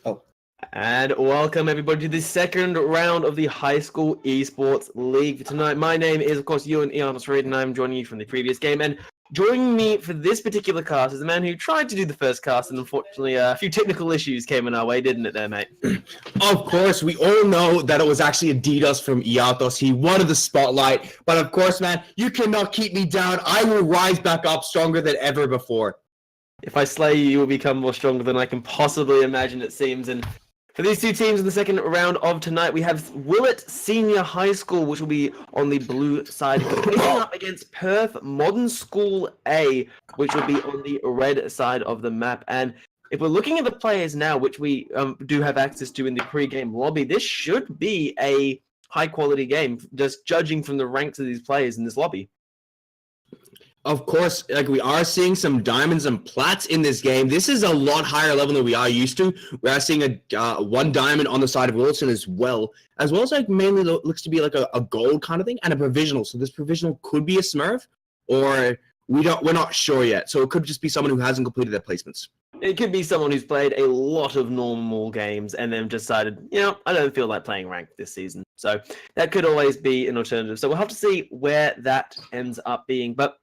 Oh. And welcome everybody to the second round of the High School Esports League for tonight. My name is, of course, Ewan Reid, and I'm joining you from the previous game. And joining me for this particular cast is a man who tried to do the first cast, and unfortunately, a few technical issues came in our way, didn't it, there, mate? Of course, we all know that it was actually Adidas from Iatos. He wanted the spotlight, but of course, man, you cannot keep me down. I will rise back up stronger than ever before. If I slay you, you will become more stronger than I can possibly imagine, it seems. And for these two teams in the second round of tonight, we have Willetton Senior High School, which will be on the blue side, facing up against Perth Modern School A, which will be on the red side of the map. And if we're looking at the players now, which we do have access to in the pre-game lobby, this should be a high-quality game, just judging from the ranks of these players in this lobby. Of course, like we are seeing some diamonds and plats in this game. This is a lot higher level than we are used to. We are seeing a one diamond on the side of Willetton as well as like mainly looks to be like a gold kind of thing and a provisional. So this provisional could be a Smurf, or we're not sure yet. So it could just be someone who hasn't completed their placements. It could be someone who's played a lot of normal games and then decided, you know, I don't feel like playing ranked this season. So that could always be an alternative. So we'll have to see where that ends up being. But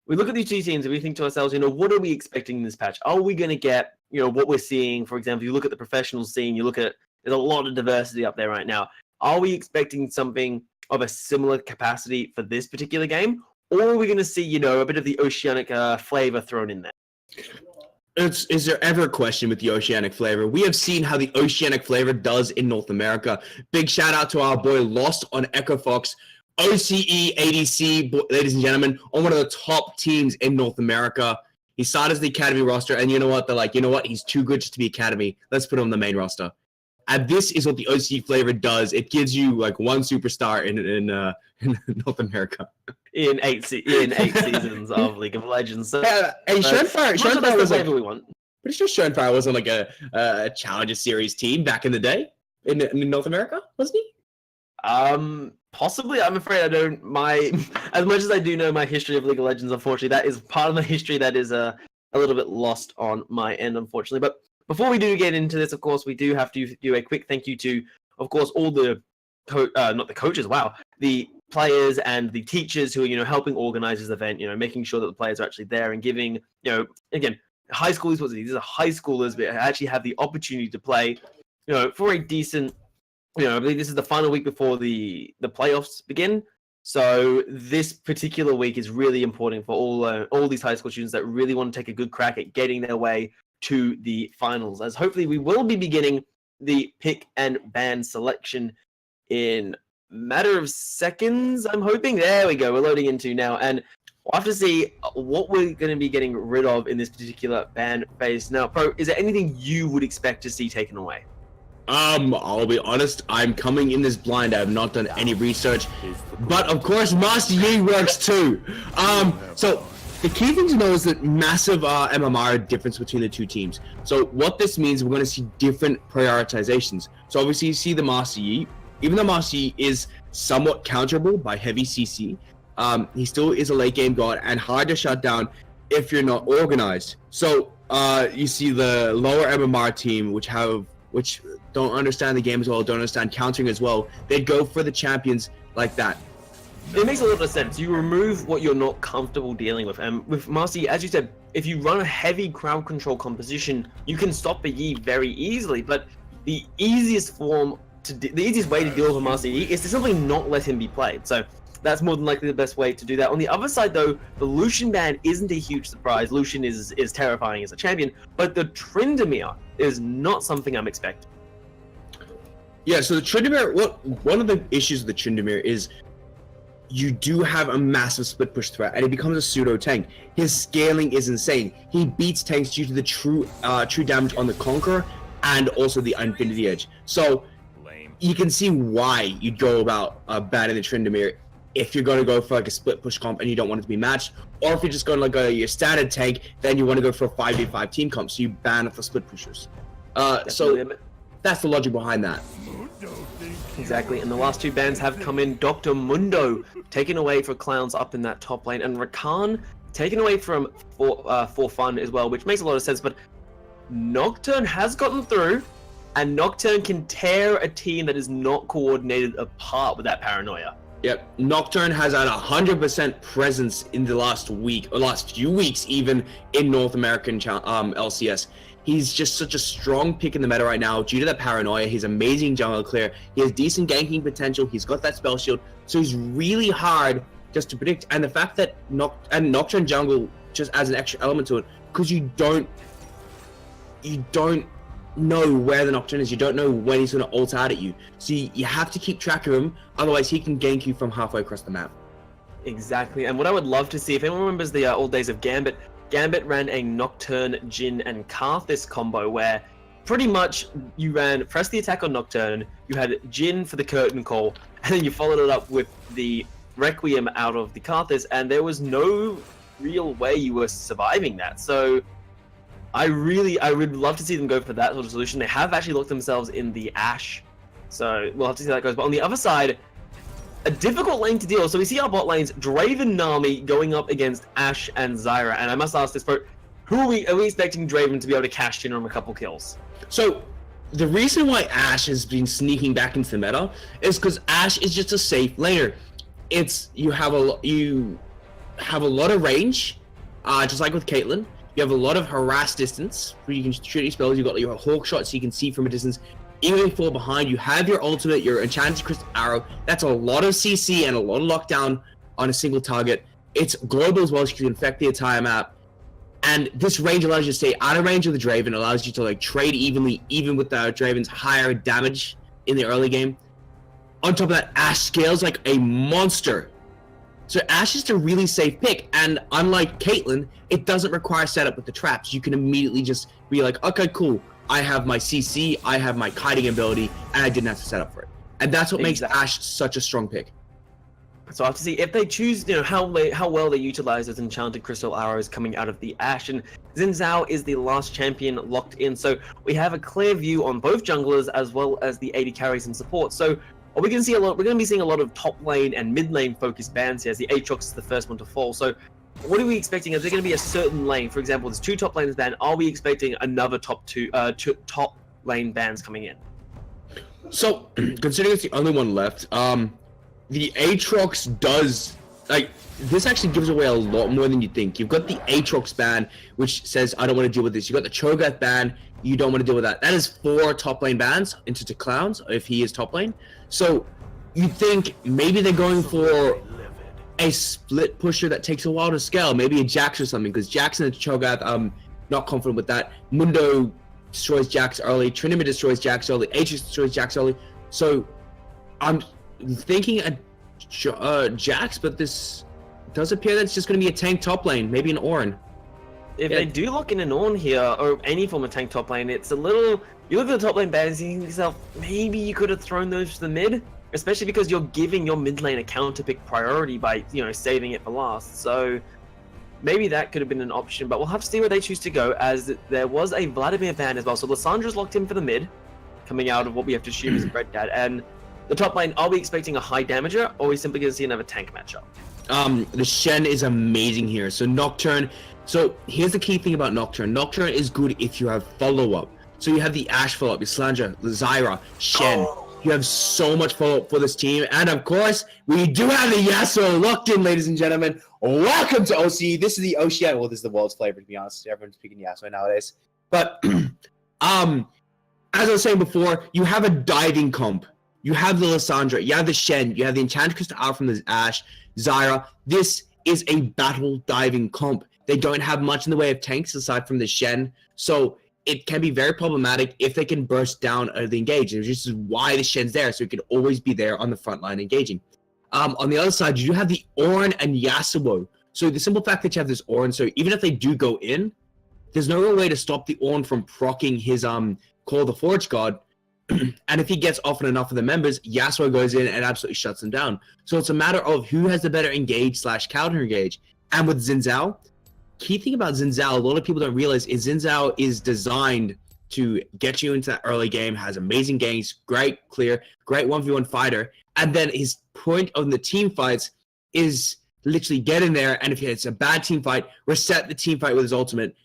we look at these two teams and we think to ourselves, you know, what are we expecting in this patch? Are we going to get, you know, what we're seeing? For example, you look at the professional scene, you look at, there's a lot of diversity up there right now. Are we expecting something of a similar capacity for this particular game? Or are we going to see, you know, a bit of the oceanic flavor thrown in there? Is there ever a question with the oceanic flavor? We have seen how the oceanic flavor does in North America. Big shout out to our boy Lost on Echo Fox. OCE, ADC, ladies and gentlemen, on one of the top teams in North America. He started as the Academy roster, and you know what? They're like, you know what? He's too good just to be Academy. Let's put him on the main roster. And this is what the OCE flavor does. It gives you like one superstar in North America. In eight seasons of League of Legends. So, hey, Schoenfire was like, we want. Pretty sure Schoenfire wasn't like a Challenger Series team back in the day in North America, wasn't he? Possibly. I'm afraid I don't. As much as I do know my history of League of Legends, unfortunately, that is part of the history that is a little bit lost on my end, unfortunately. But before we do get into this, of course, we do have to do a quick thank you to, of course, all the not the coaches. Wow, the players and the teachers who are, you know, helping organize this event. You know, making sure that the players are actually there and giving, you know, again, high school is what these are high schoolers, but actually have the opportunity to play, you know, for a decent. You know, I believe this is the final week before the playoffs begin. So this particular week is really important for all these high school students that really want to take a good crack at getting their way to the finals. As hopefully we will be beginning the pick and ban selection in a matter of seconds, I'm hoping. There we go. We're loading into now. And we'll have to see what we're going to be getting rid of in this particular ban phase. Now, Pro, is there anything you would expect to see taken away? I'll be honest, I'm coming in this blind. I have not done any research, but of course Master Yi works too. So the key thing to know is that massive MMR difference between the two teams. So what this means, we're going to see different prioritizations. So obviously you see the Master Yi, even though Master Yi is somewhat counterable by heavy CC, he still is a late game god and hard to shut down if you're not organized. So you see the lower MMR team, which don't understand the game as well, don't understand countering as well. They'd go for the champions like that. It makes a lot of sense. You remove what you're not comfortable dealing with. And with Marcy, as you said, if you run a heavy crowd control composition, you can stop a Yi very easily. But the easiest way to deal with a Marcy Yi is to simply not let him be played. So that's more than likely the best way to do that. On the other side, though, the Lucian ban isn't a huge surprise. Lucian is terrifying as a champion, but the Tryndamere is not something I'm expecting. Yeah, so the Tryndamere, one of the issues with the Tryndamere is you do have a massive split push threat, and he becomes a pseudo tank. His scaling is insane. He beats tanks due to the true damage on the Conqueror and also the Infinity Edge. So you can see why you'd go about banning the Tryndamere if you're going to go for like a split push comp and you don't want it to be matched, or if you're just going like your standard tank, then you want to go for a 5v5 team comp, so you ban it for split pushers. So that's the logic behind that. Exactly, and the last two bans have come in. Dr. Mundo taken away for Clowns up in that top lane, and Rakan taken away from for fun as well, which makes a lot of sense. But Nocturne has gotten through, and Nocturne can tear a team that is not coordinated apart with that paranoia. Yep, Nocturne has had 100% presence in the last week, or last few weeks even, in North American LCS. He's just such a strong pick in the meta right now due to that paranoia. He's amazing jungle clear. He has decent ganking potential. He's got that spell shield. So he's really hard just to predict. And the fact that Nocturne jungle just adds an extra element to it, because you don't know where the Nocturne is. You don't know when he's going to ult out at you. So you have to keep track of him. Otherwise, he can gank you from halfway across the map. Exactly. And what I would love to see, if anyone remembers the old days of Gambit, Gambit ran a Nocturne, Jhin, and Karthus combo where pretty much you ran press the attack on Nocturne, you had Jhin for the curtain call, and then you followed it up with the Requiem out of the Karthus, and there was no real way you were surviving that. So I would love to see them go for that sort of solution. They have actually locked themselves in the Ashe, so we'll have to see how that goes. But on the other side, a difficult lane to deal. So we see our bot lanes, Draven, Nami going up against Ashe and Zyra. And I must ask this, bro, are we expecting Draven to be able to cash in on a couple kills? So the reason why Ashe has been sneaking back into the meta is because Ashe is just a safe laner. You have a lot of range, just like with Caitlyn. You have a lot of harass distance where you can shoot your spells. You've got your hawk shot so you can see from a distance. Even if you fall behind, you have your ultimate, your enchanted crystal arrow. That's a lot of CC and a lot of lockdown on a single target. It's global as well, so you can infect the entire map. And this range allows you to stay out of range of the Draven, allows you to like trade evenly, even with the Draven's higher damage in the early game. On top of that, Ashe scales like a monster. So Ashe is a really safe pick, and unlike Caitlyn, it doesn't require setup with the traps. You can immediately just be like, okay, cool. I have my CC, I have my kiting ability, and I didn't have to set up for it. And that's what makes Ashe such a strong pick. So I have to see if they choose, how well they utilize those enchanted crystal arrows coming out of the Ashe. And Xin Zhao is the last champion locked in, so we have a clear view on both junglers as well as the AD carries and support. So we're going to be seeing a lot of top lane and mid lane focused bans here, as the Aatrox is the first one to fall. So what are we expecting? Is there going to be a certain lane? For example, there's 2 top lanes banned. Are we expecting another top lane bans coming in? So, considering it's the only one left, the Aatrox does, this actually gives away a lot more than you think. You've got the Aatrox ban, which says, I don't want to deal with this. You've got the Cho'Gath ban, you don't want to deal with that. That is 4 top lane bans into the Clowns, if he is top lane. So, you think maybe they're going for a split pusher that takes a while to scale, maybe a Jax or something, because Jax and Cho'Gath, I'm not confident with that. Mundo destroys Jax early, Trinity destroys Jax early, Aatrox destroys Jax early. So I'm thinking a Jax, but this does appear that it's just going to be a tank top lane, maybe an Ornn. If they do lock in an Ornn here, or any form of tank top lane, it's a little... You look at the top lane bans and you think to yourself, maybe you could have thrown those to the mid? Especially because you're giving your mid lane a counter pick priority by, saving it for last. So maybe that could have been an option, but we'll have to see where they choose to go, as there was a Vladimir ban as well. So Lissandra's locked in for the mid, coming out of what we have to assume is a Red Dad. And the top lane, are we expecting a high damager, or are we simply going to see another tank matchup? The Shen is amazing here. So Nocturne. So here's the key thing about Nocturne. Nocturne is good if you have follow-up. So you have the Ashe follow-up, your Slandra, Zyra, Shen. You have so much follow-up for this team. And of course, we do have the Yasuo locked in, ladies and gentlemen. Welcome to OC. This is the OCI. Well, this is the world's flavor, to be honest. Everyone's speaking Yasuo nowadays. But as I was saying before, you have a diving comp. You have the Lissandra, you have the Shen, you have the Enchanted Crystal out from the Ashe, Zyra. This is a battle diving comp. They don't have much in the way of tanks aside from the Shen. So it can be very problematic if they can burst down the engage. This is why the Shen's there, so it can always be there on the front line engaging. On the other side, you have the Ornn and Yasuo. So the simple fact that you have this Ornn, so even if they do go in, there's no real way to stop the Ornn from proccing his Call of the Forge God. And if he gets often enough of the members, Yasuo goes in and absolutely shuts them down. So it's a matter of who has the better engage / counter engage. And with Xin Zhao, key thing about Xin Zhao, a lot of people don't realize is Xin Zhao is designed to get you into that early game, has amazing games, great clear, great 1v1 fighter, and then his point on the team fights is literally get in there, and if it's a bad team fight, reset the team fight with his ultimate,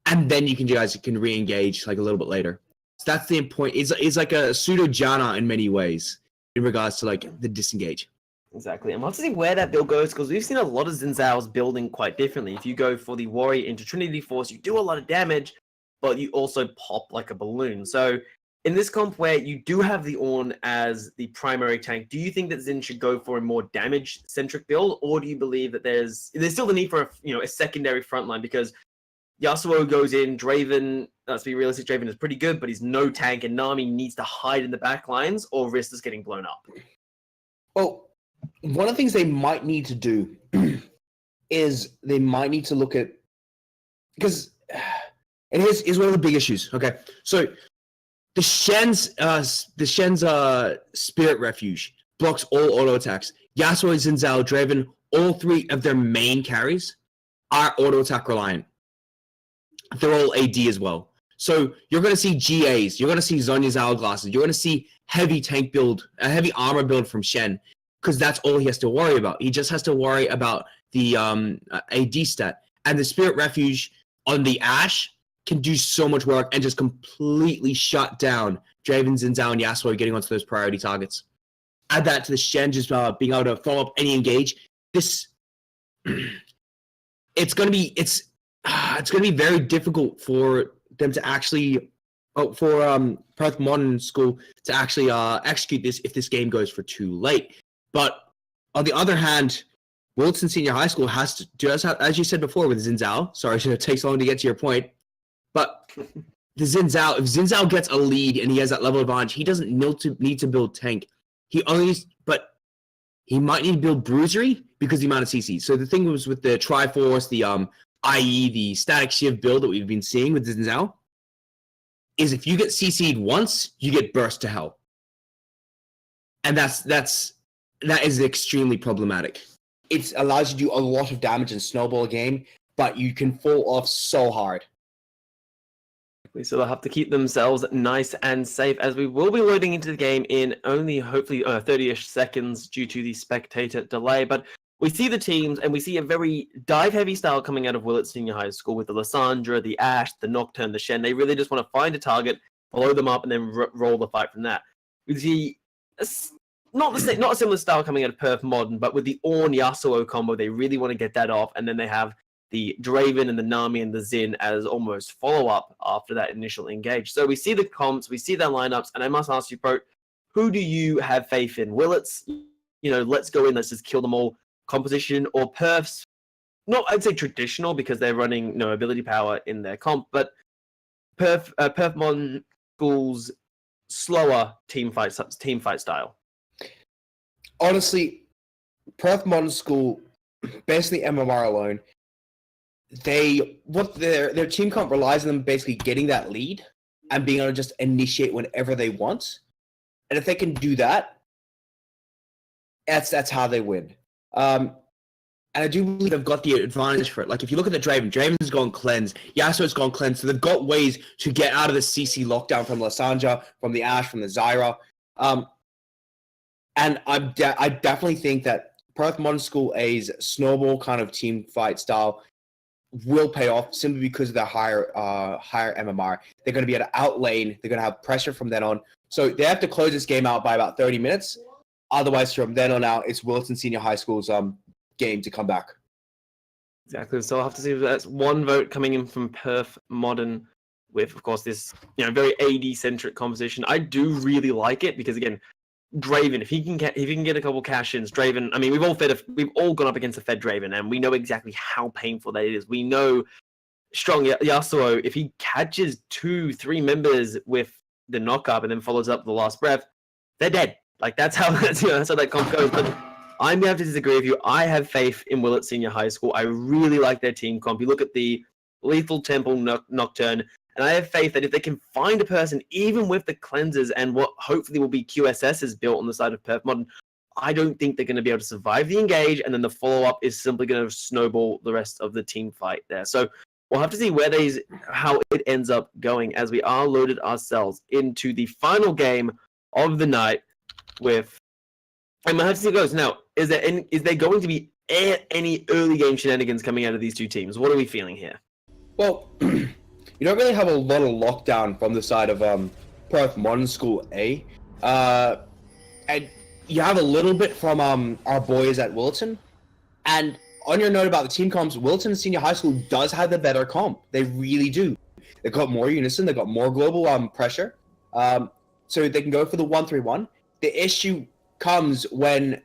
and then you guys can re-engage like a little bit later. So that's the point. It's like a pseudo Janna in many ways in regards to like the disengage. Exactly, and we'll have to see where that build goes, because we've seen a lot of Xin Zhao's building quite differently. If you go for the Warrior into Trinity Force, you do a lot of damage, but you also pop like a balloon. So in this comp where you do have the Ornn as the primary tank, do you think that Xin should go for a more damage-centric build, or do you believe that there's still the need for a secondary frontline? Because Yasuo goes in, Draven, let's be realistic, Draven is pretty good, but he's no tank, and Nami needs to hide in the back lines, or risk is getting blown up. Well, one of the things they might need to do is they might need to look at, because, and here's one of the big issues. Okay, so the Shen's Spirit Refuge blocks all auto attacks. Yasuo, Xin Zhao, Draven, all three of their main carries are auto attack reliant. They're all AD as well. So you're going to see GAs, you're going to see Zhonya's Hourglasses, you're going to see heavy tank build, a heavy armor build from Shen, because that's all he has to worry about. He just has to worry about the AD stat. And the Spirit Refuge on the Ashe can do so much work and just completely shut down Draven, Xin Zhao, and Yasuo getting onto those priority targets. Add that to the Shen just being able to follow up any engage. This, it's going to be very difficult for them to actually, for Perth Modern School to actually execute this if this game goes for too late. But on the other hand, Willetton Senior High School does have, as you said before with Xin Zhao, sorry, it takes long to get to your point, but the Xin Zhao, if Xin Zhao gets a lead and he has that level advantage, he doesn't need to build tank. He might need to build bruisery because of the amount of CC. So the thing was with the Triforce, the i.e. the static shiv build that we've been seeing with Xin Zhao, is if you get CC'd once, you get burst to hell. And that is extremely problematic. It allows you to do a lot of damage and snowball a game, but you can fall off so hard. So they'll have to keep themselves nice and safe, as we will be loading into the game in only hopefully 30-ish seconds due to the spectator delay. But we see the teams, and we see a very dive-heavy style coming out of Willetton Senior High School with the Lissandra, the Ashe, the Nocturne, the Shen. They really just want to find a target, follow them up, and then roll the fight from that. We see not a similar style coming out of Perth Modern, but with the Ornn Yasuo combo, they really want to get that off, and then they have the Draven and the Nami and the Xin as almost follow-up after that initial engage. So we see the comps, we see their lineups, and I must ask you, Pro, who do you have faith in? Willet's, let's go in, let's just kill them all composition, or Perth's, not I'd say traditional because they're running no ability power in their comp, but Perth Modern School's slower team fight style? Honestly, Perth Modern School, basically MMR alone, their team comp relies on them basically getting that lead and being able to just initiate whenever they want. And if they can do that, that's how they win. And I do believe they've got the advantage for it. Like if you look at the Draven's gone cleanse, Yasuo's gone cleanse, so they've got ways to get out of the CC lockdown from Lissandra, from the Ashe, from the Zyra. And I definitely think that Perth Modern School A's snowball kind of team fight style will pay off simply because of their higher MMR. They're going to be able to outlane. They're going to have pressure from then on. So they have to close this game out by about 30 minutes. Otherwise, from then on out, it's Willetton Senior High School's game to come back. Exactly. So I'll have to see if that's one vote coming in from Perth Modern with, of course, this very AD-centric composition. I do really like it because, again, Draven, if he can get a couple cash-ins, Draven, I mean, we've all gone up against a fed Draven, and we know exactly how painful that is. We know strong Yasuo, if he catches 2-3 members with the knock-up and then follows up the last breath, they're dead. Like, that's how that comp goes. But I'm going to have to disagree with you. I have faith in Willetton Senior High School. I really like their team comp. You look at the Lethal Temple Nocturne, and I have faith that if they can find a person, even with the cleansers and what hopefully will be QSSs built on the side of Perth Modern, I don't think they're going to be able to survive the engage, and then the follow-up is simply going to snowball the rest of the team fight there. So we'll have to see how it ends up going as we are loaded ourselves into the final game of the night with... And we'll have to see how it goes. Now, is there going to be any early game shenanigans coming out of these two teams? What are we feeling here? Well... you don't really have a lot of lockdown from the side of Perth Modern School A, and you have a little bit from our boys at Willetton. And on your note about the team comps, Willetton Senior High School does have the better comp. They really do. They've got more unison. They've got more global pressure, so they can go for the 1-3-1. The issue comes when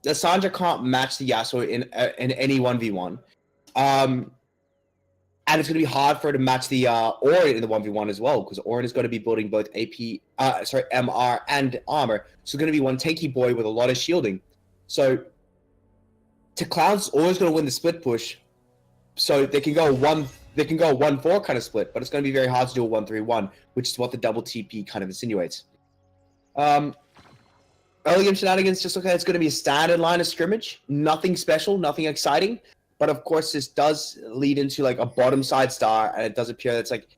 the Sandra can't match the Yasuo in any 1v1. And it's going to be hard for her to match the Orin in the 1v1 as well, because Orin is going to be building both MR and armor. So it's going to be one tanky boy with a lot of shielding. So to Cloud's always going to win the split push. So they can go 1-4 kind of split, but it's going to be very hard to do a 1-3-1, which is what the double TP kind of insinuates. Early game shenanigans just look like it's going to be a standard line of scrimmage. Nothing special, nothing exciting. But of course, this does lead into like a bottom side star, and it does appear that's like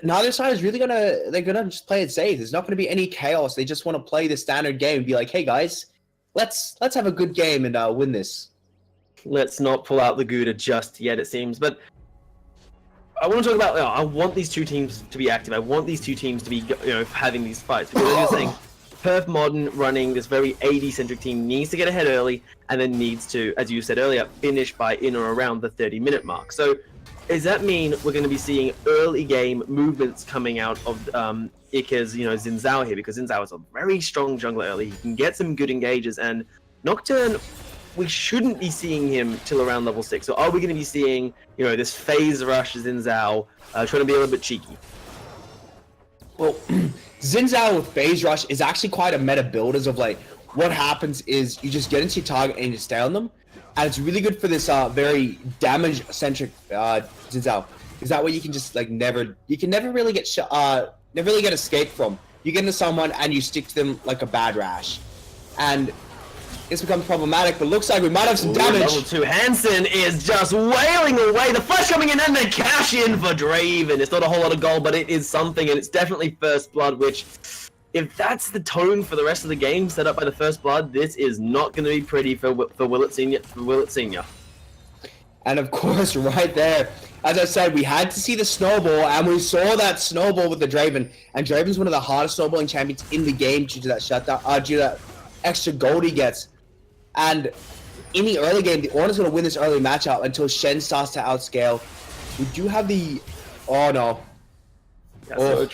neither side is really they're gonna just play it safe. There's not gonna be any chaos. They just want to play the standard game and be like, hey guys, let's have a good game and win this. Let's not pull out the Gouda just yet, it seems. But I want to talk about. I want these two teams to be active. I want these two teams to be having these fights, because as you're saying, Perth Modern running this very AD-centric team needs to get ahead early, and then needs to, as you said earlier, finish by in or around the 30-minute mark. So does that mean we're going to be seeing early game movements coming out of Ika's, Xin Zhao here? Because Xin Zhao is a very strong jungler early. He can get some good engages, and Nocturne, we shouldn't be seeing him till around level 6. So are we going to be seeing, this phase rush Xin Zhao trying to be a little bit cheeky? Well, Xin Zhao with phase rush is actually quite a meta build, as of like, what happens is you just get into your target and you stay on them. And it's really good for this very damage-centric Xin Zhao. Is that way you can just like never really get never really get escape from. You get into someone and you stick to them like a bad rash. And this becomes problematic, but looks like we might have some damage. Level 2, Hansen is just wailing away. The flash coming in and the cash in for Draven. It's not a whole lot of gold, but it is something, and it's definitely first blood, which, if that's the tone for the rest of the game set up by the first blood, this is not going to be pretty for Willett Senior. And of course, right there, as I said, we had to see the snowball, and we saw that snowball with the Draven. And Draven's one of the hardest snowballing champions in the game due to that shutdown, due to that extra gold he gets. And in the early game, the Ornn is going to win this early matchup until Shen starts to outscale. We do have the... Oh, no. So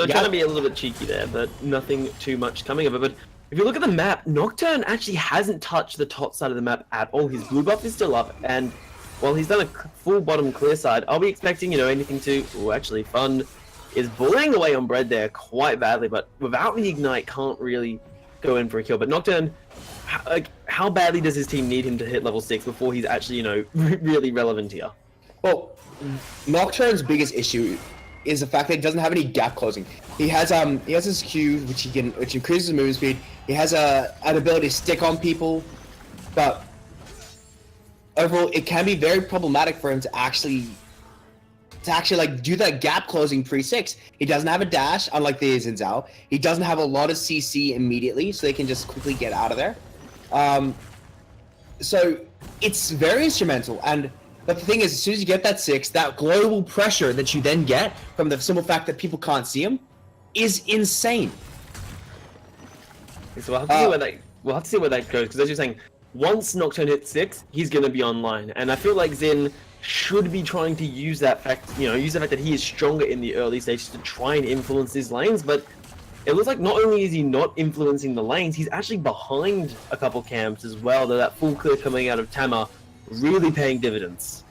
trying to be a little bit cheeky there, but nothing too much coming of it. But if you look at the map, Nocturne actually hasn't touched the top side of the map at all. His blue buff is still up, and while he's done a full bottom clear side, I'll be expecting, anything to... Oh, actually, Fun is bullying away on Bread there quite badly, but without the Ignite, can't really go in for a kill. But Nocturne... how badly does his team need him to hit level 6 before he's actually, really relevant here? Well, Nocturne's biggest issue is the fact that he doesn't have any gap closing. He has his Q, which increases his movement speed. He has an ability to stick on people, but overall, it can be very problematic for him to actually like do that gap closing pre-6. He doesn't have a dash, unlike the Xin Zhao. He doesn't have a lot of CC immediately, so they can just quickly get out of there. So it's very instrumental, but the thing is, as soon as you get that 6, that global pressure that you then get from the simple fact that people can't see him is insane. So we'll have to see where that goes, because as you're saying, once Nocturne hits 6, he's going to be online, and I feel like Xin should be trying to use that fact, use the fact that he is stronger in the early stages to try and influence these lanes, but it looks like not only is he not influencing the lanes, he's actually behind a couple camps as well, that full clear coming out of Tama really paying dividends.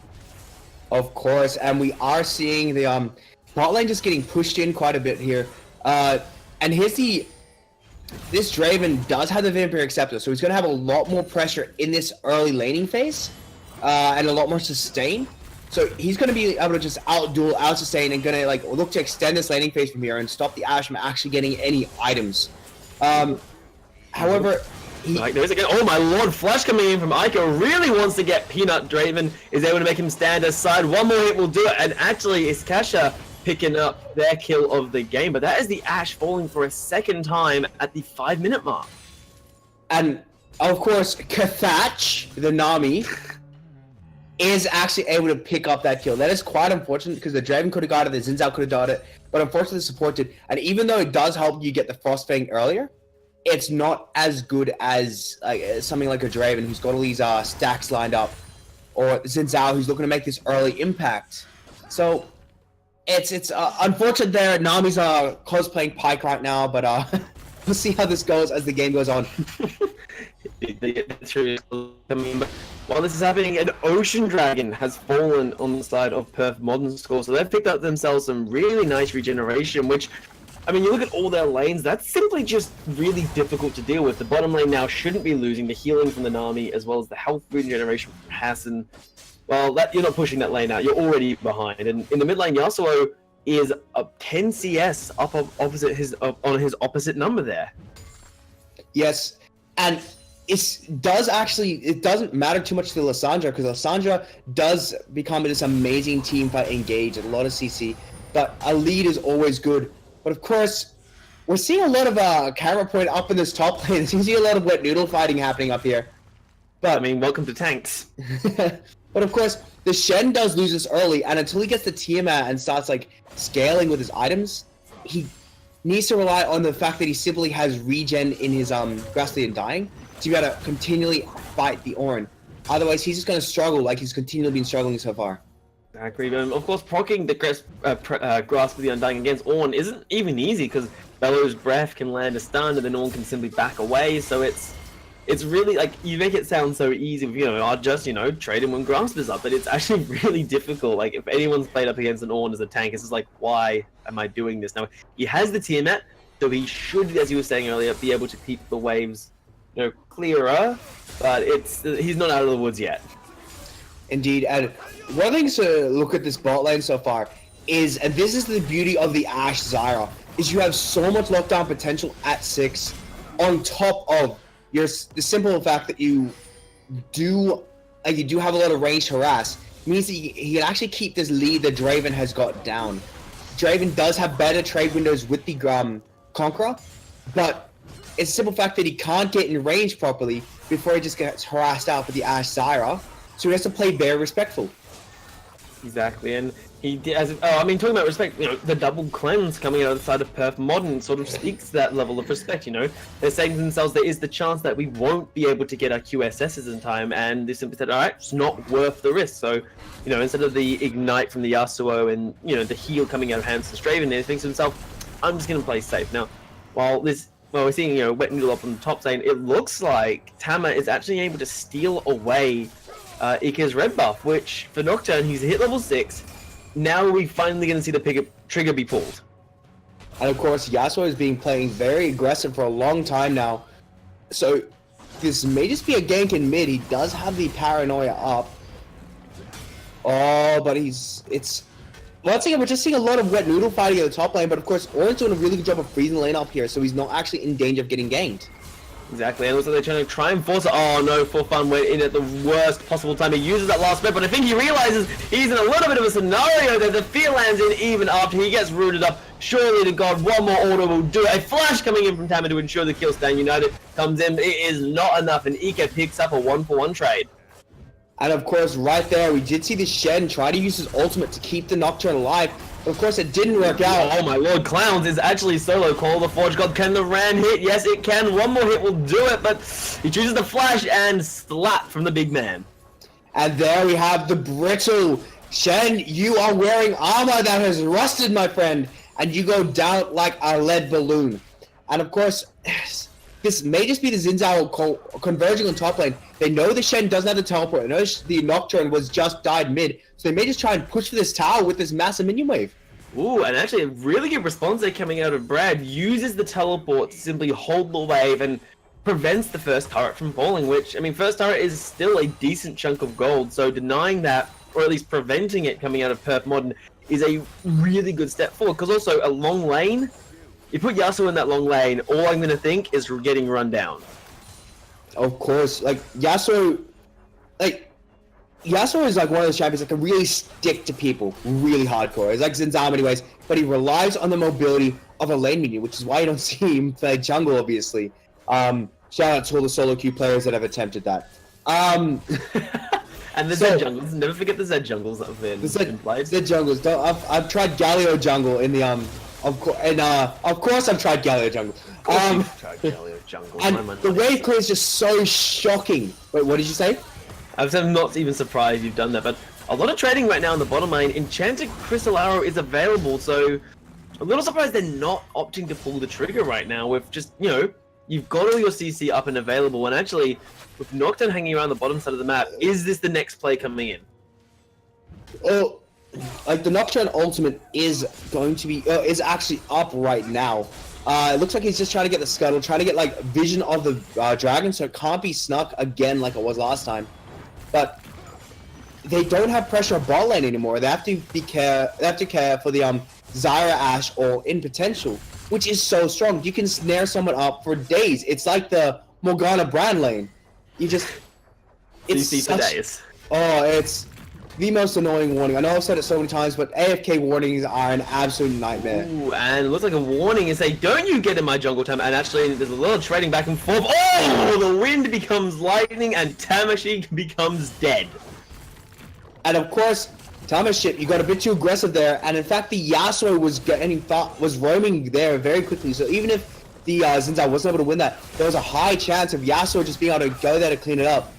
Of course, and we are seeing the bot lane just getting pushed in quite a bit here. And here's this Draven does have the Vampiric Scepter, so he's going to have a lot more pressure in this early laning phase, and a lot more sustain. So he's going to be able to just out-duel, out-sustain, and going to look to extend this laning phase from here and stop the Ashe from actually getting any items. However, there's again. Oh my lord! Flash coming in from Ico really wants to get Peanut. Draven is able to make him stand aside. One more hit will do it, and actually, it's Kasha picking up their kill of the game. But that is the Ashe falling for a second time at the 5-minute mark. And of course, Kathach, the Nami, is actually able to pick up that kill. That is quite unfortunate because the Draven could have got it, the Xin Zhao could have got it, but unfortunately the support did. And even though it does help you get the Frostfang earlier, it's not as good as something like a Draven who's got all these stacks lined up, or Xin Zhao who's looking to make this early impact. So it's unfortunate there. Nami's cosplaying Pike right now, but we'll see how this goes as the game goes on. While this is happening, an Ocean Dragon has fallen on the side of Perth Modern Score, so they've picked up themselves some really nice regeneration, which, I mean, you look at all their lanes, that's simply just really difficult to deal with. The bottom lane now shouldn't be losing the healing from the Nami, as well as the health regeneration from Hassan. Well, you're not pushing that lane out, you're already behind. And in the mid lane, Yasuo is up 10 CS up opposite on his opposite number there. Yes, and it doesn't matter too much to Lissandra, because Lissandra does become this amazing team fight engage, a lot of CC, but a lead is always good. But of course, we're seeing a lot of camera point up in this top lane. There seems to be a lot of wet noodle fighting happening up here. But I mean, welcome to tanks. But of course, the Shen does lose this early, and until he gets the Tiamat and starts like scaling with his items, he needs to rely on the fact that he simply has regen in his Grassly and Dying to be able to continually fight the Ornn. Otherwise, he's just going to struggle like he's continually been struggling so far. Exactly. Of course, proccing the Grasp of the Undying against Ornn isn't even easy, because Bellow's Breath can land a stun and then Ornn can simply back away, so it's really, like, you make it sound so easy, I'll just, trade him when Grasp is up, but it's actually really difficult. Like, if anyone's played up against an Ornn as a tank, it's just like, why am I doing this? Now, he has the Tiamat, so he should, as you were saying earlier, be able to keep the waves, clearer, but he's not out of the woods yet. Indeed, and one thing to look at this bot lane so far is, and this is the beauty of the Ashe Zyra, is you have so much lockdown potential at 6 on top of the simple fact that you do have a lot of range harass. Means that he can actually keep this lead that Draven has got down. Draven does have better trade windows with the Conqueror, but it's the simple fact that he can't get in range properly before he just gets harassed out with the Ashe Zyra, so he has to play very respectful. Exactly, and he talking about respect, the double cleanse coming out of the side of Perth Modern sort of speaks to that level of respect, They're saying to themselves, there is the chance that we won't be able to get our QSSs in time, and they simply said, alright, it's not worth the risk. So, instead of the Ignite from the Yasuo and, the heal coming out of Hansen's Draven, he thinks to himself, I'm just going to play safe. Now, while we're seeing, Wet Noodle up on the top lane, it looks like Tama is actually able to steal away Ika's red buff, which, for Nocturne, he's hit level 6. Now are we finally going to see the trigger be pulled? And of course, Yasuo has been playing very aggressive for a long time now. So, this may just be a gank in mid. He does have the Paranoia up. Oh, but once again, we're just seeing a lot of Wet Noodle fighting at the top lane, but of course, Ornn's doing a really good job of freezing the lane up here, so he's not actually in danger of getting ganked. Exactly, and also they're trying to try and force it. Oh no, For Fun went in at the worst possible time. He uses that last bit, but I think he realizes he's in a little bit of a scenario that the fear lands in even after he gets rooted up. Surely to God, one more order will do it. A flash coming in from Tama to ensure the kill. Stand United comes in. It is not enough, and Ika picks up a 1-for-1 trade. And of course, right there, we did see the Shen try to use his ultimate to keep the Nocturne alive. But of course, it didn't work out. Oh my lord, Clowns is actually solo call. The Forge God, can the Ran hit? Yes, it can. One more hit will do it, but he chooses the flash and slap from the big man. And there we have the brittle. Shen, you are wearing armor that has rusted, my friend, and you go down like a lead balloon. And of course, this may just be the Xin Zhao converging on top lane. They know the Shen doesn't have the teleport. They know the Nocturne was just died mid, so they may just try and push for this tower with this massive minion wave. Ooh, and actually a really good response there coming out of Brad. Uses the teleport to simply hold the wave and prevents the first turret from falling, which, I mean, first turret is still a decent chunk of gold, so denying that, or at least preventing it coming out of Perth Modern, is a really good step forward, because also a long lane, you put Yasuo in that long lane, all I'm going to think is getting run down. Of course, Yasuo is like one of those champions that can really stick to people really hardcore. He's like Xin Zhao anyways, but he relies on the mobility of a lane minion, which is why you don't see him play jungle, obviously. Shout out to all the solo queue players that have attempted that. And And the So- Zed jungles. Never forget the Zed jungles that have been played. The jungles. I've tried Galio jungle in the of course I've tried Galio jungle. Jungle. And the wave clear is just so shocking. Wait, what did you say? I'm not even surprised you've done that, but a lot of trading right now in the bottom lane. Enchanted Crystal Arrow is available, so a little surprised they're not opting to pull the trigger right now with just, you know, you've got all your CC up and available, and actually, with Nocturne hanging around the bottom side of the map, is this the next play coming in? Well, like the Nocturne ultimate is going to be is actually up right now. It looks like he's just trying to get the scuttle, trying to get like vision of the dragon, so it can't be snuck again like it was last time. But they don't have pressure on bot lane anymore. They have to care for the Zyra Ash or in potential, which is so strong. You can snare someone up for days. It's like the Morgana Brand lane. You just CC for days. Oh, it's the most annoying warning. I know I've said it so many times, but AFK warnings are an absolute nightmare. Ooh, and it looks like a warning is say, don't you get in my jungle time? And actually, there's a little trading back and forth. Oh, the wind becomes lightning and Tamashik becomes dead. And of course, Tamashik, you got a bit too aggressive there. And in fact, the Yasuo was roaming there very quickly. So even if the Zinzai wasn't able to win that, there was a high chance of Yasuo just being able to go there to clean it up.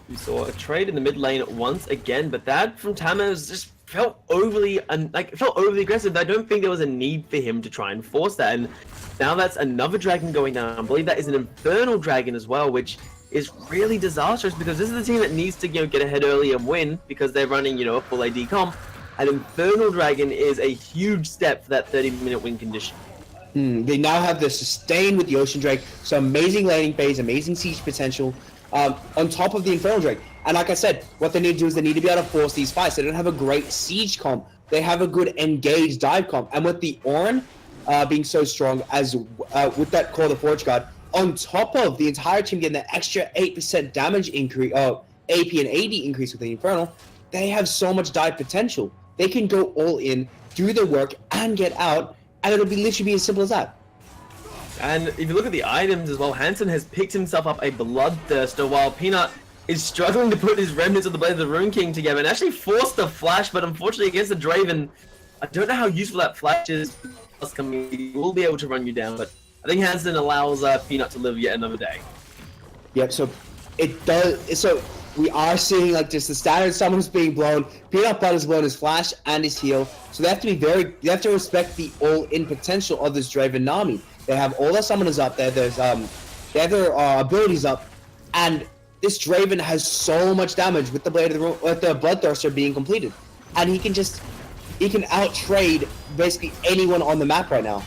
We saw a trade in the mid lane once again, but that from Tamaz just felt overly aggressive. I don't think there was a need for him to try and force that. And now that's another dragon going down. I believe that is an Infernal Dragon as well, which is really disastrous because this is the team that needs to, you know, get ahead early and win because they're running, you know, a full AD comp. And Infernal Dragon is a huge step for that 30-minute win condition. They now have the sustain with the Ocean Drake, so amazing laning phase, amazing siege potential. On top of the Infernal Drake. And like I said, what they need to do is they need to be able to force these fights. They don't have a great siege comp. They have a good engaged dive comp. And with the Ornn being so strong as with that Call of the Forge Guard, on top of the entire team getting that extra 8% damage increase, AP and AD increase with the Infernal, they have so much dive potential. They can go all in, do the work, and get out, and it'll be literally be as simple as that. And if you look at the items as well, Hansen has picked himself up a Bloodthirster while Peanut is struggling to put his remnants of the Blade of the Rune King together and actually forced the flash, but unfortunately against the Draven, I don't know how useful that flash is. He will be able to run you down, but I think Hansen allows Peanut to live yet another day. Yep, so it does. So we are seeing like just the standard summoners being blown. Peanut Butter's blown his flash and his heal. So they have to be they have to respect the all-in potential of this Draven Nami. They have all their summoners up there. There's they have their abilities up, and this Draven has so much damage with the Bloodthirster being completed, and he can out-trade basically anyone on the map right now.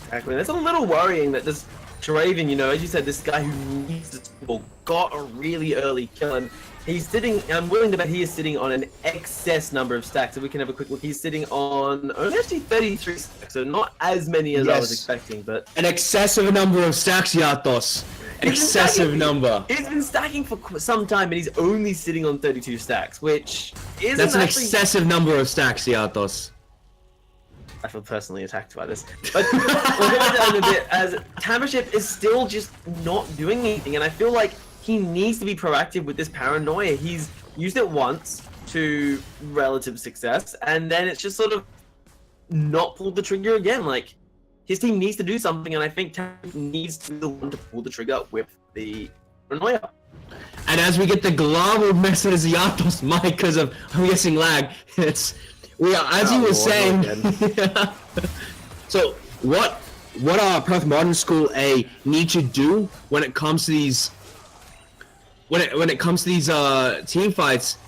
Exactly. That's a little worrying that this Draven, you know, as you said, this guy who needs this ball got a really early kill, and he's sitting, I'm willing to bet he is sitting on an excess number of stacks. If we can have a quick look, he's sitting on only actually 33 stacks, so not as many as I was expecting, but... An excessive number of stacks, Yatos. Excessive number. He's been stacking for some time, and he's only sitting on 32 stacks, which isn't That's an actually... excessive number of stacks, Yatos. I feel personally attacked by this. But we'll get down a bit, as Tamaship is still just not doing anything, and I feel like he needs to be proactive with this paranoia. He's used it once to relative success, and then it's just sort of not pulled the trigger again. Like, his team needs to do something, and I think Tamaship needs to be the one to pull the trigger with the paranoia. And as we get the global message as Yatos mic because of, I'm guessing, lag, as you were saying. So what Perth Modern School A need to do when it comes to these team fights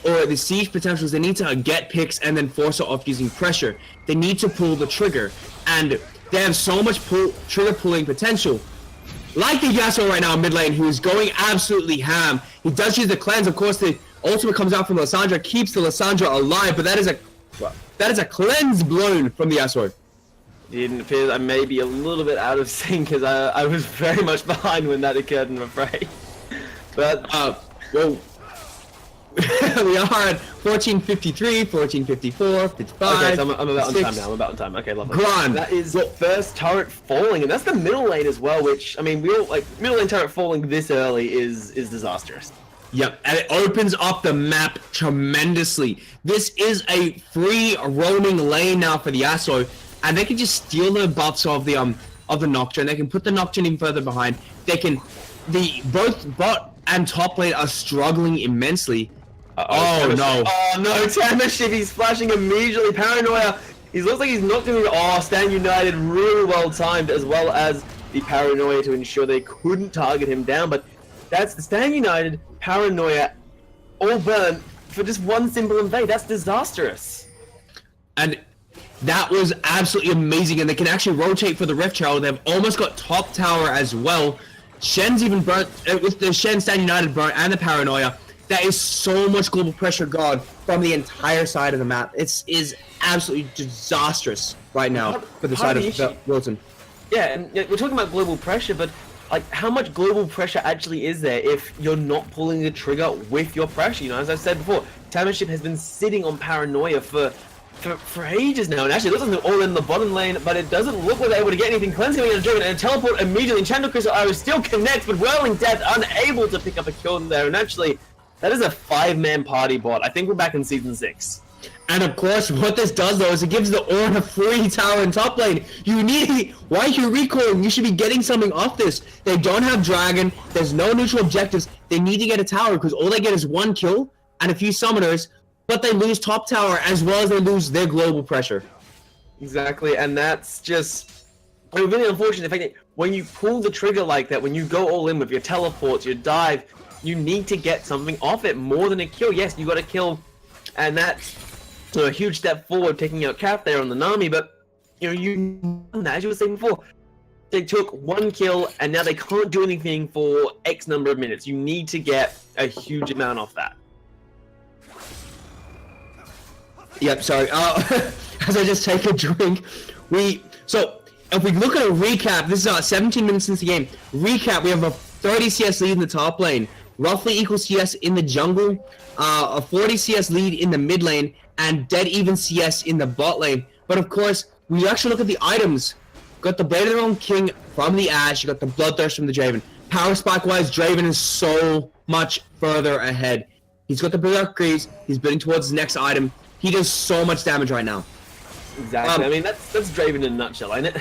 or the siege potentials, they need to get picks and then force it off using pressure. They need to pull the trigger, and they have so much trigger pulling potential. Like the Yasuo right now in mid lane, who is going absolutely ham. He does use the cleanse. Of course, the ultimate comes out from Lissandra, keeps the Lissandra alive, but that is a cleanse blown from the Yasuo. It appears I may be a little bit out of sync, because I was very much behind when that occurred, I'm afraid. But well, we are at 1453, 1454, 55. Okay, so I'm about on 6. time now. I'm about on time. Okay, lovely. Grand. That is first turret falling, and that's the middle lane as well. Which I mean, we all like middle lane turret falling this early is disastrous. Yep, and it opens up the map tremendously. This is a free roaming lane now for the Yasuo, and they can just steal the buffs of the Nocturne. They can put the Nocturne in further behind. They can, both bot and top lane are struggling immensely. Oh no! Oh no! Tamaship, he's flashing immediately. Paranoia. He looks like he's not doing. Oh, Stand United really well timed, as well as the Paranoia to ensure they couldn't target him down. But that's the Stand United, Paranoia, all burn for just one simple invade. That's disastrous. And that was absolutely amazing, and they can actually rotate for the Rift Tower. They've almost got top tower as well. Shen's even burnt, with the Shen, Stand United burnt, and the Paranoia. That is so much global pressure gone from the entire side of the map. It is absolutely disastrous right now for the side of Willetton. Yeah, and we're talking about global pressure, but like, how much global pressure actually is there if you're not pulling the trigger with your pressure? You know, as I've said before, Tamaship has been sitting on Paranoia for ages now, and actually it looks like they're all in the bottom lane, but it doesn't look like they're able to get anything. Cleansing and Dragon and teleport immediately. Enchanted Crystal Arrow still connects, but Whirling Death unable to pick up a kill there, and actually, that is a 5-man party bot. I think we're back in Season 6. And of course, what this does though is it gives the Ornn a free tower in top lane. Why are you recalling? You should be getting something off this. They don't have Dragon, there's no neutral objectives. They need to get a tower because all they get is 1 kill and a few summoners, but they lose top tower as well as they lose their global pressure. Exactly, and that's just really unfortunate. The fact that when you pull the trigger like that, when you go all in with your teleports, your dive, you need to get something off it more than a kill. Yes, you got a kill, and that's a huge step forward, taking out Cap there on the Nami. But you know, as you were saying before, they took 1 kill, and now they can't do anything for X number of minutes. You need to get a huge amount off that. Yep, sorry. As I just take a drink, so if we look at a recap, this is 17 minutes since the game. Recap: we have a 30 CS lead in the top lane, roughly equal CS in the jungle, a 40 CS lead in the mid lane, and dead even CS in the bot lane. But of course, when you actually look at the items, got the Blade of the Realm King from the Ashe, you got the Bloodthirst from the Draven. Power spike wise, Draven is so much further ahead. He's got the Berserk Greaves, he's building towards his next item. He does so much damage right now. Exactly. I mean, that's Draven in a nutshell, ain't it?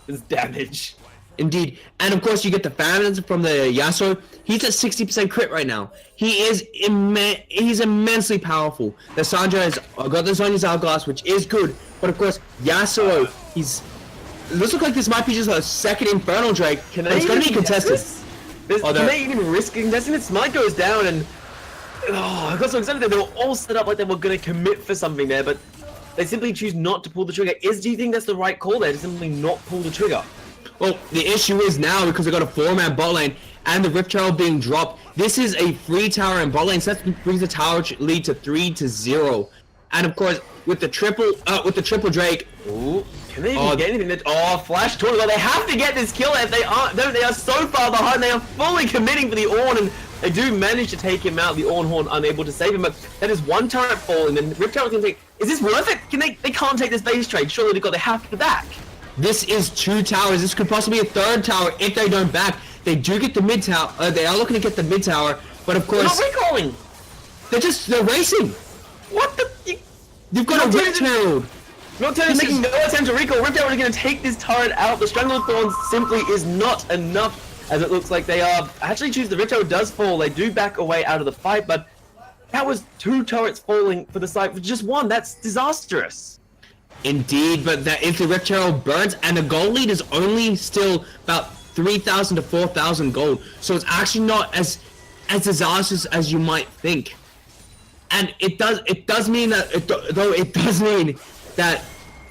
It's damage. Indeed. And of course, you get the Famines from the Yasuo. He's at 60% crit right now. He's immensely powerful. The Sandra has got the Sonya's Hourglass, which is good. But of course, Yasuo, it looks like this might be just a second Infernal Drake. It's going to be contested. Can they even risk contesting it? Smite goes down, and I got so excited that they were all set up like they were going to commit for something there, but they simply choose not to pull the trigger. Do you think that's the right call there, to simply not pull the trigger? Well, the issue is now, because they got a 4-man bot lane and the Rift Tower being dropped, this is a free tower in bot lane, so that brings the tower lead to 3-0. And of course, with the triple Drake, ooh, can they even get anything? Flash Tornado. They have to get this kill. If they aren't, they are so far behind. They are fully committing for the Ornn, and they do manage to take him out. The Ornn Horn unable to save him, but that is 1 turret falling. And Rift Tower's gonna take. Is this worth it? They can't take this base trade. Surely they have to back. This is 2 towers. This could possibly be a 3rd tower if they don't back. They do get the mid tower. They are looking to get the mid tower, but of course they're not recalling. They're racing. What the? You've got a Rift Herald. Nocturne making no attempt to recall. Rift Tower is going to take this turret out. The Strangle of Thorns simply is not enough, as it looks like they are. Actually, the Rift Tower does fall. They do back away out of the fight, but that was 2 turrets falling for the site for just 1. That's disastrous. Indeed, but that if the Rift Herald burns, and the gold lead is only still about 3,000 to 4,000 gold, so it's actually not as disastrous as you might think. And it does mean that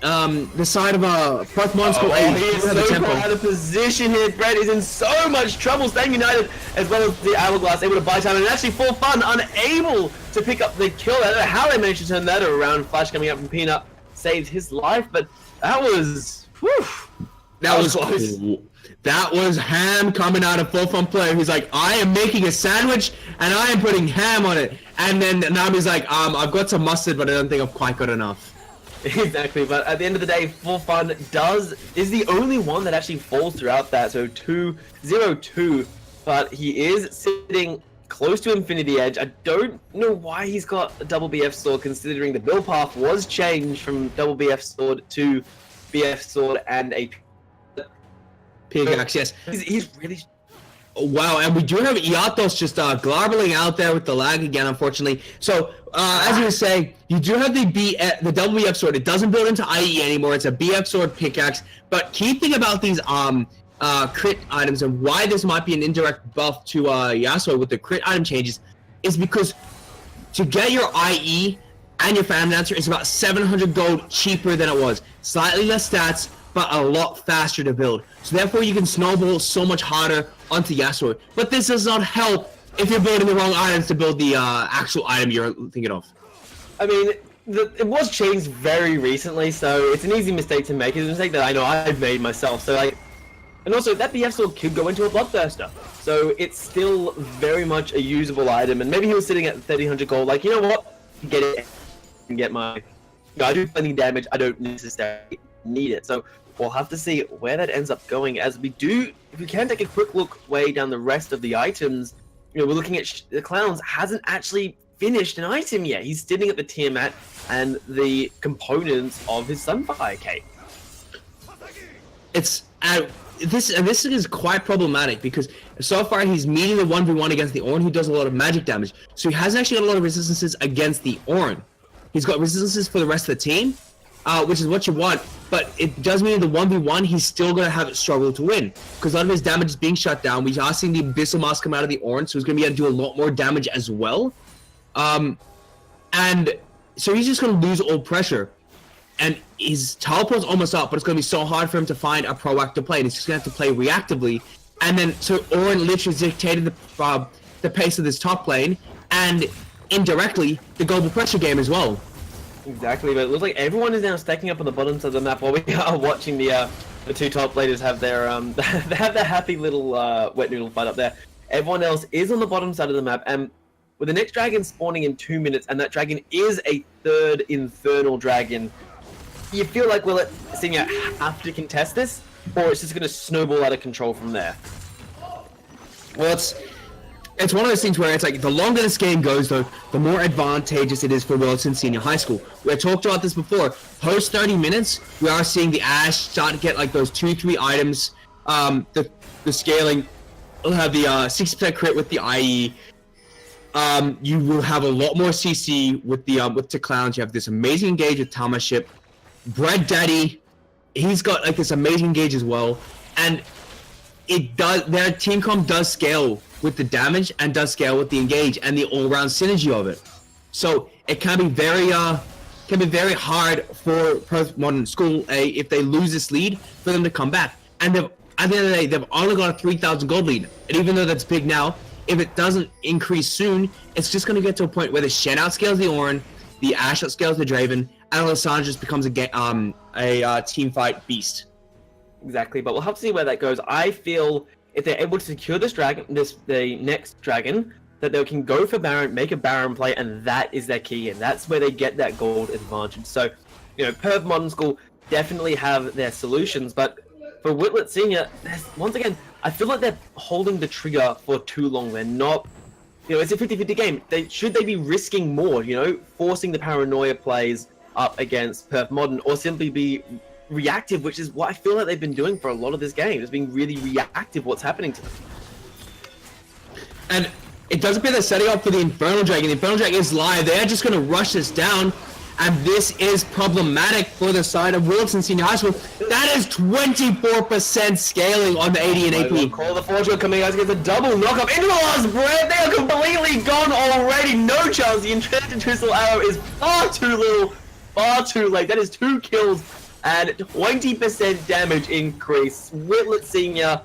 the side of a Perth Monster he is so far out of position here. Brett is in so much trouble. Staying United, as well as the Hourglass, able to buy time, and actually for fun, unable to pick up the kill. I don't know how they managed to turn that around. Flash coming up from Peanut saved his life, but that was That was close. cool. That was ham coming out of full front player. He's like, I am making a sandwich and I am putting ham on it. And then Nami's like, I've got some mustard, but I don't think I've quite got enough. Exactly, but at the end of the day, For Fun is the only one that actually falls throughout that. So 2-0-2, but he is sitting close to Infinity Edge. I don't know why he's got a double BF sword, considering the build path was changed from double BF sword to BF sword and a Pickaxe, yes. He's really. Wow, and we do have Iatos just glarbling out there with the lag again, unfortunately. So, as you were saying, you do have the double BF sword. It doesn't build into IE anymore. It's a BF sword pickaxe. But key thing about these crit items and why this might be an indirect buff to Yasuo with the crit item changes is because to get your IE and your Phantom Dancer is about 700 gold cheaper than it was. Slightly less stats, but a lot faster to build. So therefore you can snowball so much harder onto Yasuo. But this does not help if you're building the wrong items to build the actual item you're thinking of. I mean, it was changed very recently, so it's an easy mistake to make. It's a mistake that I know I've made myself. So like, and also that BF sword could go into a Bloodthirster. So it's still very much a usable item. And maybe he was sitting at 1300 gold, like, you know what? Get it and get my... I do plenty damage, I don't necessarily need it. So we'll have to see where that ends up going. As we do, if we can take a quick look way down the rest of the items, you know, we're looking at the Clowns hasn't actually finished an item yet. He's sitting at the Tiamat and the components of his Sunfire Cape. It's this is quite problematic because so far he's meeting the 1v1 against the Ornn, who does a lot of magic damage. So he hasn't actually got a lot of resistances against the Ornn. He's got resistances for the rest of the team, which is what you want, but it does mean the 1v1 he's still going to have a struggle to win because a lot of his damage is being shut down. We are seeing the Abyssal Mask come out of the Ornn, so he's going to be able to do a lot more damage as well. And so he's just going to lose all pressure. And his teleport's almost up, but it's going to be so hard for him to find a proactive play, and he's just going to have to play reactively. And then, so Ornn literally dictated the pace of this top lane, and indirectly, the global pressure game as well. Exactly, but it looks like everyone is now stacking up on the bottoms of the map while we are watching the two top laners have their they have their happy little wet noodle fight up there. Everyone else is on the bottom side of the map, and with the next dragon spawning in 2 minutes, and that dragon is a third infernal dragon, you feel like Willetton have to contest this, or it's just going to snowball out of control from there? Well, it's one of those things where it's like the longer this game goes, though, the more advantageous it is for Willetton Senior High School. We had talked about this before. Post 30 minutes, we are seeing the Ashe start to get like those 2-3 items. The scaling will have the 60% crit with the IE. You will have a lot more CC with the Clowns. You have this amazing engage with Tamaship. Bread Daddy, he's got like this amazing engage as well, and their team comp does scale with the damage and does scale with the engage and the all-round synergy of it. So it can be very hard for Perth Modern School if they lose this lead for them to come back. And at the end of the day, they've only got a 3,000 gold lead, and even though that's big now, if it doesn't increase soon, it's just going to get to a point where the Shen outscales the Ornn, the Ashe outscales the Draven, and Alessandra just becomes a team fight beast. Exactly, but we'll have to see where that goes. I feel if they're able to secure the next dragon, that they can go for Baron, make a Baron play, and that is their key, and that's where they get that gold advantage. So, you know, Perth Modern School definitely have their solutions, but for Willetton Senior, once again, I feel like they're holding the trigger for too long. They're not, you know, it's a 50-50 game. Should they be risking more, you know, forcing the paranoia plays up against Perth Modern, or simply be reactive, which is what I feel like they've been doing for a lot of this game. It's being really reactive what's happening to them. And it does appear they're setting up for the Infernal Dragon. The Infernal Dragon is live. They're just going to rush this down, and this is problematic for the side of Willetton Senior High School. That is 24% scaling on the 80 and AP. Call the Fortune coming out against a double knock-up into the last breath. They are completely gone already. No chance. The Enchanted Twistle Arrow is far too little, far too late. That is 2 kills and 20% damage increase. Willetton Senior,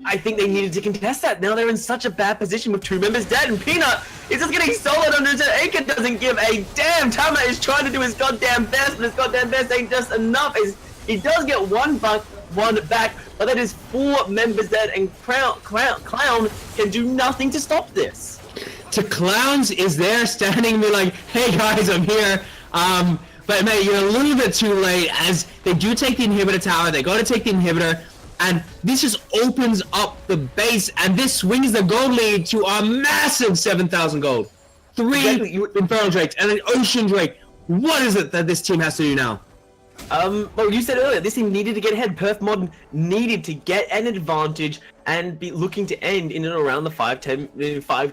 I think they needed to contest that. Now they're in such a bad position with 2 members dead, and Peanut is just getting solid under it. Aker doesn't give a damn. Tama is trying to do his goddamn best, but his goddamn best ain't just enough. He does get one back, but that is 4 members dead, and Clown can do nothing to stop this. To Clowns is there standing me like, hey guys, I'm here. But mate, you're a little bit too late as they do take the inhibitor tower. They got to take the inhibitor, and this just opens up the base, and this swings the gold lead to a massive 7,000 gold. 3 Infernal Drakes and an Ocean Drake. What is it that this team has to do now? Well, you said earlier, this team needed to get ahead. Perth Modern needed to get an advantage and be looking to end in and around the 5 to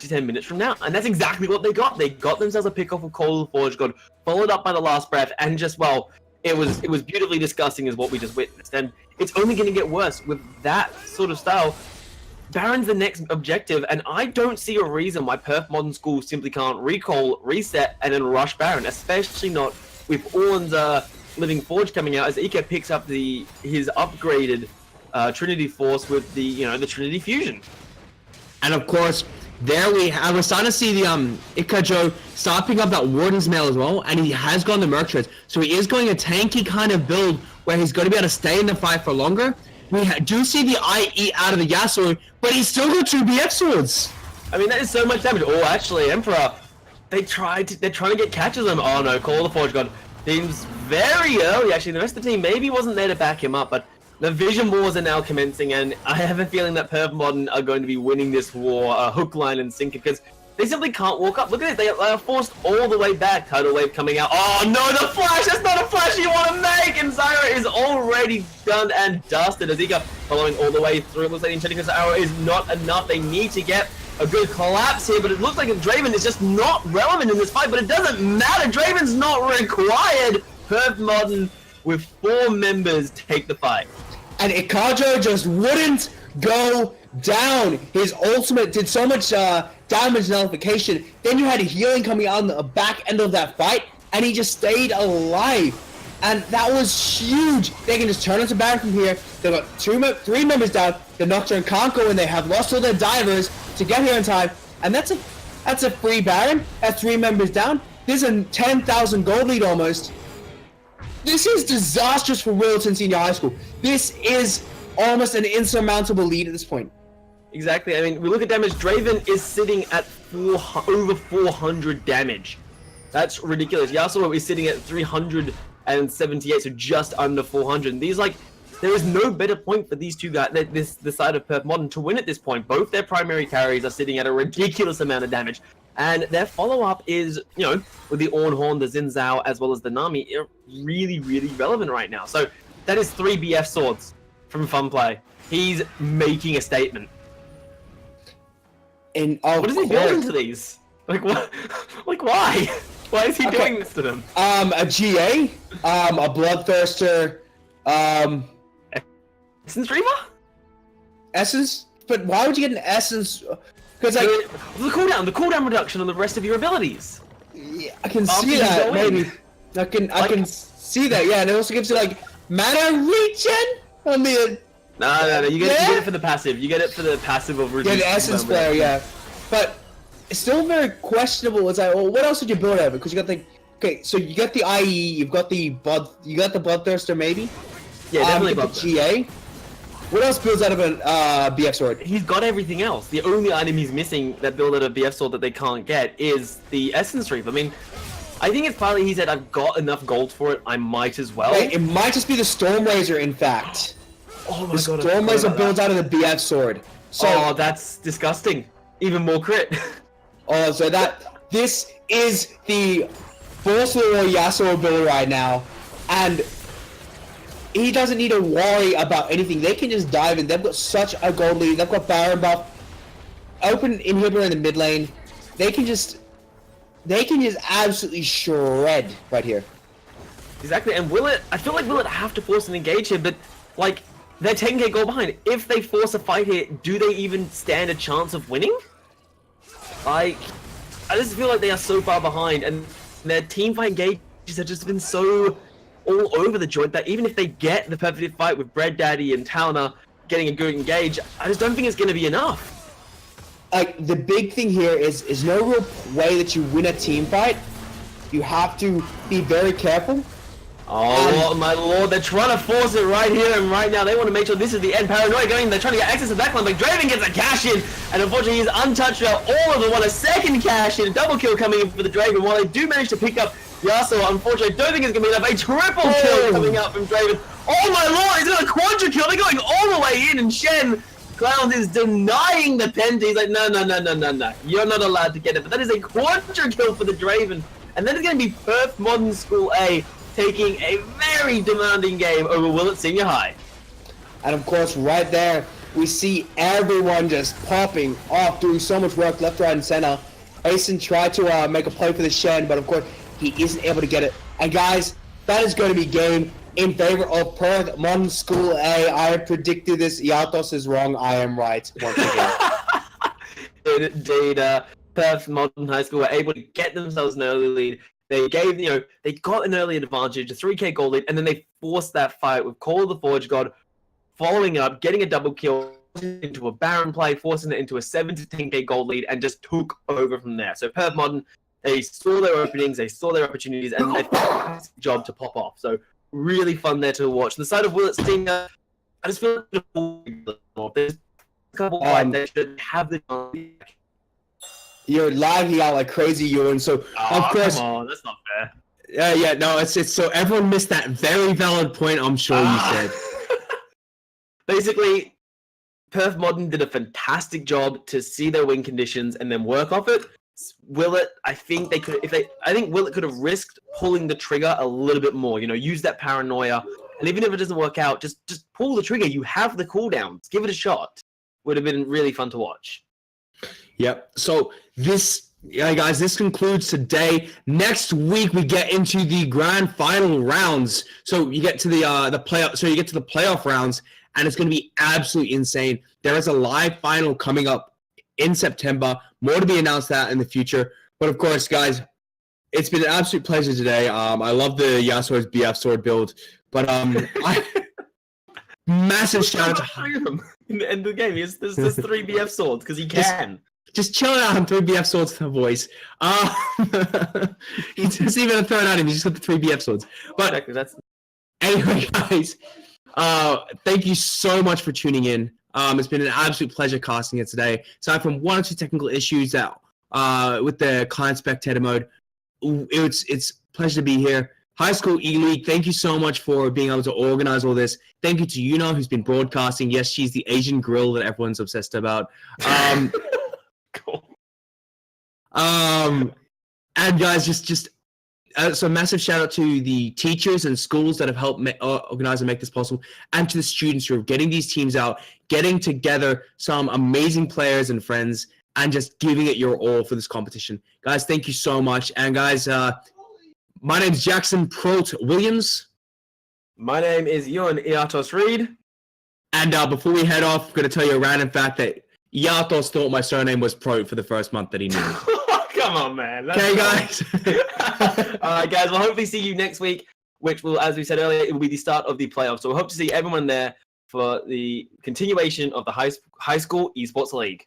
10 minutes from now. And that's exactly what they got. They got themselves a pick off of Cold Forge God, followed up by the last breath, and just, well, it was beautifully disgusting is what we just witnessed. And it's only going to get worse with that sort of style. Baron's the next objective, and I don't see a reason why Perth Modern School simply can't recall, reset, and then rush Baron, especially not with Orn's Living Forge coming out as Ika picks up his upgraded Trinity Force with the Trinity Fusion. And of course, there we're starting to see the Ikajo start picking up that Warden's Mail as well, and he has gone the Merc Treads, so he is going a tanky kind of build where he's going to be able to stay in the fight for longer. We do see the IE out of the Yasuo, but he's still got 2 BF swords. I mean, that is so much damage. Oh, actually, Emperor, they're trying to get catches him. Oh no, Call of the Forge God seems very early. Actually, the rest of the team maybe wasn't there to back him up, but the Vision Wars are now commencing, and I have a feeling that Perth Modern are going to be winning this war, hook, line, and sinker, because they simply can't walk up. Look at this, they are forced all the way back. Tidal Wave coming out. Oh no, the flash! That's not a flash you want to make! And Zyra is already done and dusted. Azika following all the way through. It looks like Enchanting Arrow is not enough. They need to get a good collapse here, but it looks like Draven is just not relevant in this fight, but it doesn't matter. Draven's not required. Perth Modern with 4 members take the fight. And Ikajo just wouldn't go down. His ultimate did so much damage nullification. Then you had a healing coming out on the back end of that fight, and he just stayed alive. And that was huge. They can just turn into Baron from here. They've got 3 members down. The Nocturne can't go in. They have lost all their divers to get here in time. And that's a free Baron. That's 3 members down. There's a 10,000 gold lead almost. This is disastrous for Willetton Senior High School. This is almost an insurmountable lead at this point. Exactly. I mean, we look at damage. Draven is sitting at over 400 damage. That's ridiculous. Yasuo is sitting at 378, so just under 400. And there is no better point for these two guys, the side of Perth Modern, to win at this point. Both their primary carries are sitting at a ridiculous amount of damage. And their follow-up is, with the Ornhorn, the Xin Zhao, as well as the Nami, really, really relevant right now. So that is 3 BF swords from Funplay. He's making a statement. And what is he building to these? Like what? Like why? Why is he doing this to them? A GA, a Bloodthirster, Essence Reaver? Essence? But why would you get an Essence? Because the cooldown reduction on the rest of your abilities. Yeah, I can see that. Maybe I can see that. Yeah, and it also gives you mana regen on the. No. You get it for the passive. You get it for the passive of reducing. Yeah, the Essence player. Yeah, but it's still very questionable. It's like, well, what else would you build out of it? Because you got so you got the IE, you've got the Bloodthirster, maybe. Yeah, definitely the GA. What else builds out of a BF sword? He's got everything else. The only item he's missing that builds out of BF sword that they can't get is the Essence Reef. I mean, I think it's partly he said, I've got enough gold for it, I might as well. Wait, it might just be the Storm Razor, in fact. Oh my god. The Storm Razor builds out of the BF sword. So, that's disgusting. Even more crit. So this is the Force of the Yasuo build right now, and he doesn't need to worry about anything. They can just dive in. They've got such a gold lead. They've got Baron buff, open inhibitor in the mid lane. They can just absolutely shred right here. Exactly. And I feel like Willet have to force an engage here, but they're 10k gold behind. If they force a fight here, do they even stand a chance of winning? I just feel like they are so far behind, and their team fight engages have just been so all over the joint that even if they get the perfect fight with Bread Daddy and Talna getting a good engage, I just don't think it's going to be enough. The big thing here is no real way that you win a team fight. You have to be very careful Oh my lord, they're trying to force it right here and right now. They want to make sure this is the end. Paranoia going, they're trying to get access to backline, but Draven gets a cash in, and unfortunately he's untouched throughout all of them. Want a second cash in, a double kill coming in for the Draven. While they do manage to pick up Yasuo, unfortunately I don't think it's going to be enough. A triple kill coming out from Draven. Oh my lord, he's got a quadra kill. They're going all the way in, and Shen Clowns is denying the penalty. He's like, no. You're not allowed to get it. But that is a quadra kill for the Draven. And then it's going to be Perth Modern School A taking a very demanding game over Willetton Senior High. And of course, right there, we see everyone just popping off, doing so much work left, right, and center. Asen tried to make a play for the Shen, but of course, he isn't able to get it. And guys, that is going to be game in favor of Perth Modern School A. I have predicted this. Yatos is wrong. I am right once again. Indeed, Perth Modern High School were able to get themselves an early lead. They gave, they got an early advantage, a 3k gold lead, and then they forced that fight with Call of the Forge God, following up, getting a double kill into a Baron play, forcing it into a 7 to 10k gold lead, and just took over from there. So Perth Modern, they saw their openings, they saw their opportunities, and they found a job to pop off. So really fun there to watch. The side of Willetton Senior, I just feel like there's a couple fights that should have the You're lagging out like crazy, Ewan. So of course, come on, that's not fair. Yeah, no, it's so everyone missed that very valid point. I'm sure you said. Basically, Perth Modern did a fantastic job to see their win conditions and then work off it. Willett, I think they could, I think Willett could have risked pulling the trigger a little bit more. Use that paranoia, and even if it doesn't work out, just pull the trigger. You have the cooldowns. Give it a shot. Would have been really fun to watch. Yep. So guys, this concludes today. Next week we get into the grand final rounds. So you get to the playoff. So you get to the playoff rounds, and it's going to be absolutely insane. There is a live final coming up in September. More to be announced that in the future. But of course, guys, it's been an absolute pleasure today. I love the Yasuo's BF sword build, but massive shout out to three of them in the end of the game. There's 3 BF swords because he can. Just chill out on 3 BF swords to the voice. He doesn't even throw it at him. He just got the 3 BF swords. But exactly, anyway, guys, thank you so much for tuning in. It's been an absolute pleasure casting it today. Aside from 1 or 2 technical issues that with the client spectator mode, it's a pleasure to be here. High School E-League, thank you so much for being able to organize all this. Thank you to Yuna, who's been broadcasting. Yes, she's the Asian grill that everyone's obsessed about. Cool. And guys, so massive shout out to the teachers and schools that have helped organize and make this possible, and to the students who are getting these teams out, getting together some amazing players and friends, and just giving it your all for this competition. Guys, thank you so much. And guys, my name's Jackson Prolt Williams. My name is Ewan Iatos Reed. And before we head off, I'm going to tell you a random fact that Iatos thought my surname was Prolt for the first month that he knew me. Come on, man. Okay, guys. All right, guys. We'll hopefully see you next week, which will, as we said earlier, it will be the start of the playoffs. So we hope to see everyone there for the continuation of the high school esports league.